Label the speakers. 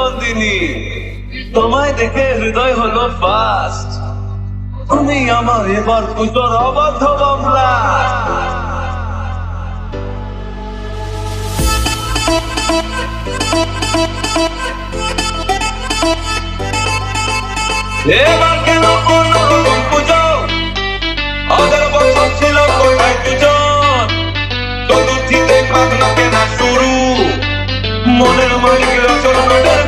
Speaker 1: নন্দিনী, তোমায় দেখে হৃদয় হলো ফাস্ট। তুমি আমার এবার পুজোর অবাধ্য মামলা। এবার কেন অন্যরকম পুজো? আগের বছর ছিল কোথায় দুজন? চতুর্থীতে পাখনা কেনা শুরু, মনের মালিক রচনাদের